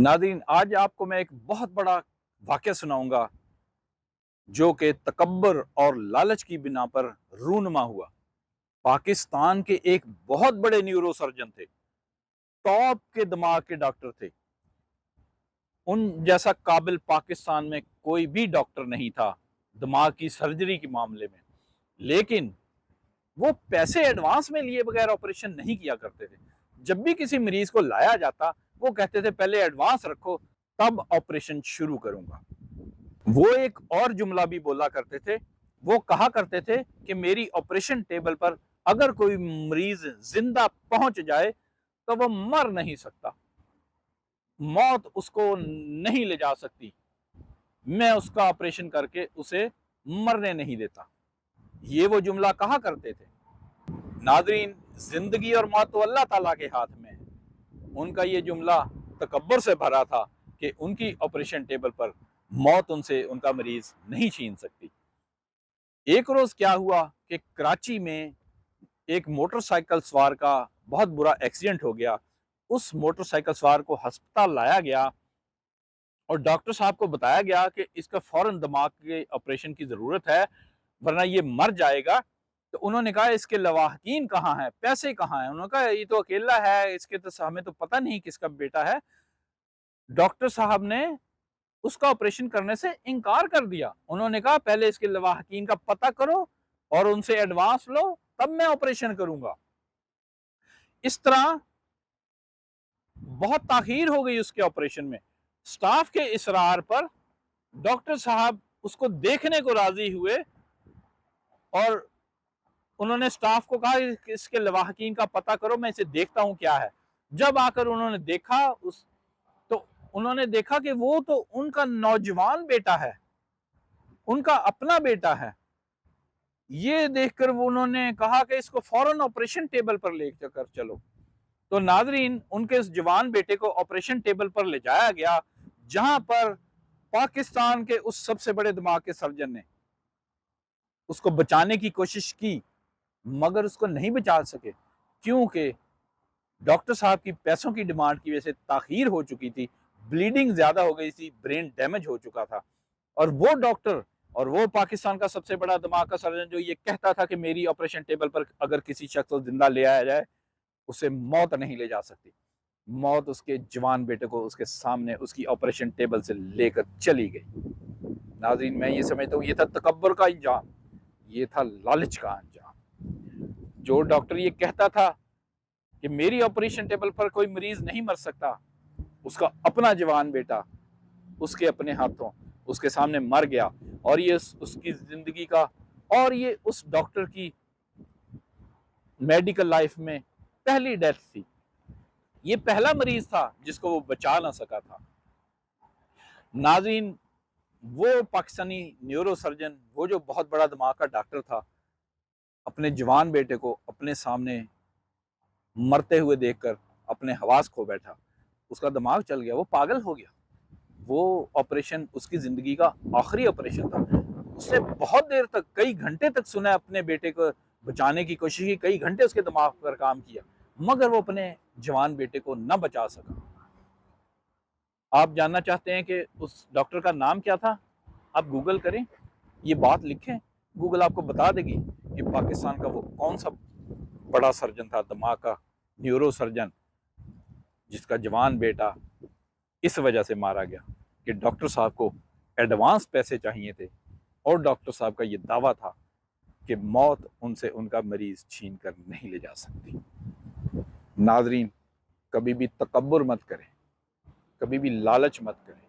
नाज़रीन, आज आपको मैं एक बहुत बड़ा वाक़या सुनाऊंगा जो कि तकब्बर और लालच की बिना पर रूनुमा हुआ। पाकिस्तान के एक बहुत बड़े न्यूरो सर्जन थे, टॉप के दिमाग के डॉक्टर थे। उन जैसा काबिल पाकिस्तान में कोई भी डॉक्टर नहीं था दिमाग की सर्जरी के मामले में। लेकिन वो पैसे एडवांस में लिए बगैर ऑपरेशन नहीं किया करते थे। जब भी किसी मरीज को लाया जाता, वो कहते थे पहले एडवांस रखो, तब ऑपरेशन शुरू करूंगा। वो एक और जुमला भी बोला करते थे। वो कहा करते थे कि मेरी ऑपरेशन टेबल पर अगर कोई मरीज जिंदा पहुंच जाए तो वो मर नहीं सकता, मौत उसको नहीं ले जा सकती, मैं उसका ऑपरेशन करके उसे मरने नहीं देता। ये वो जुमला कहा करते थे। नादरीन, जिंदगी और मौत तो अल्लाह ताला के हाथ में है। उनका ये जुमला तकब्बर से भरा था कि उनकी ऑपरेशन टेबल पर मौत उनसे उनका मरीज नहीं छीन सकती। एक रोज क्या हुआ कि कराची में एक मोटरसाइकिल सवार का बहुत बुरा एक्सीडेंट हो गया। उस मोटरसाइकिल सवार को अस्पताल लाया गया और डॉक्टर साहब को बताया गया कि इसका फौरन दिमाग के ऑपरेशन की जरूरत है, वरना ये मर जाएगा। तो उन्होंने कहा इसके लवाहकीन कहाँ हैं, पैसे कहाँ हैं? उन्होंने कहा ये तो अकेला है, इसके तो हमें तो पता नहीं किसका बेटा है। डॉक्टर साहब ने उसका ऑपरेशन करने से इनकार कर दिया। उन्होंने कहा पहले इसके लवाहकीन का पता करो और उनसे एडवांस लो, तब मैं ऑपरेशन करूंगा। इस तरह बहुत ताखीर हो गई उसके ऑपरेशन में। स्टाफ के इसरार पर डॉक्टर साहब उसको देखने को राजी हुए और उन्होंने स्टाफ को कहा कि इसके लवाहकीन का पता करो, मैं इसे देखता हूं क्या है। जब आकर उन्होंने देखा तो उन्होंने देखा कि वो तो उनका नौजवान बेटा है, उनका अपना बेटा है। ये देखकर वो उन्होंने कहा कि इसको फौरन ऑपरेशन टेबल पर लेकर चलो। तो नाजरीन, उनके इस जवान बेटे को ऑपरेशन टेबल पर ले जाया गया, जहां पर पाकिस्तान के उस सबसे बड़े दिमाग के सर्जन ने उसको बचाने की कोशिश की, मगर उसको नहीं बचा सके, क्योंकि डॉक्टर साहब की पैसों की डिमांड की वजह से ताखीर हो चुकी थी, ब्लीडिंग ज्यादा हो गई थी, ब्रेन डैमेज हो चुका था। और वो डॉक्टर और वो पाकिस्तान का सबसे बड़ा दिमाग का सर्जन जो ये कहता था कि मेरी ऑपरेशन टेबल पर अगर किसी शख्स को जिंदा ले आया जाए, उसे मौत नहीं ले जा सकती। मौत उसके जवान बेटे को उसके सामने उसकी ऑपरेशन टेबल से लेकर चली गई। नाज़रीन, मैं ये समझता हूँ ये था तकब्बर का अंजाम, ये था लालच का अंजाम। जो डॉक्टर ये कहता था कि मेरी ऑपरेशन टेबल पर कोई मरीज नहीं मर सकता, उसका अपना जवान बेटा उसके अपने हाथों उसके सामने मर गया। और ये उसकी जिंदगी का और ये उस डॉक्टर की मेडिकल लाइफ में पहली डेथ थी। ये पहला मरीज था जिसको वो बचा ना सका था। नाज़रीन, वो पाकिस्तानी न्यूरो सर्जन, वो जो बहुत बड़ा दिमाग का डॉक्टर था, अपने जवान बेटे को अपने सामने मरते हुए देखकर अपने हवास खो बैठा। उसका दिमाग चल गया, वो पागल हो गया। वो ऑपरेशन उसकी जिंदगी का आखिरी ऑपरेशन था। उसने बहुत देर तक, कई घंटे तक सुना, अपने बेटे को बचाने की कोशिश की, कई घंटे उसके दिमाग पर काम किया, मगर वो अपने जवान बेटे को न बचा सका। आप जानना चाहते हैं कि उस डॉक्टर का नाम क्या था? आप गूगल करें, ये बात लिखें, गूगल आपको बता देगी कि पाकिस्तान का वो कौन सा बड़ा सर्जन था, दिमाग का न्यूरो सर्जन, जिसका जवान बेटा इस वजह से मारा गया कि डॉक्टर साहब को एडवांस पैसे चाहिए थे और डॉक्टर साहब का ये दावा था कि मौत उनसे उनका मरीज छीन कर नहीं ले जा सकती। नाजरीन, कभी भी तकब्बुर मत करें, कभी भी लालच मत करें।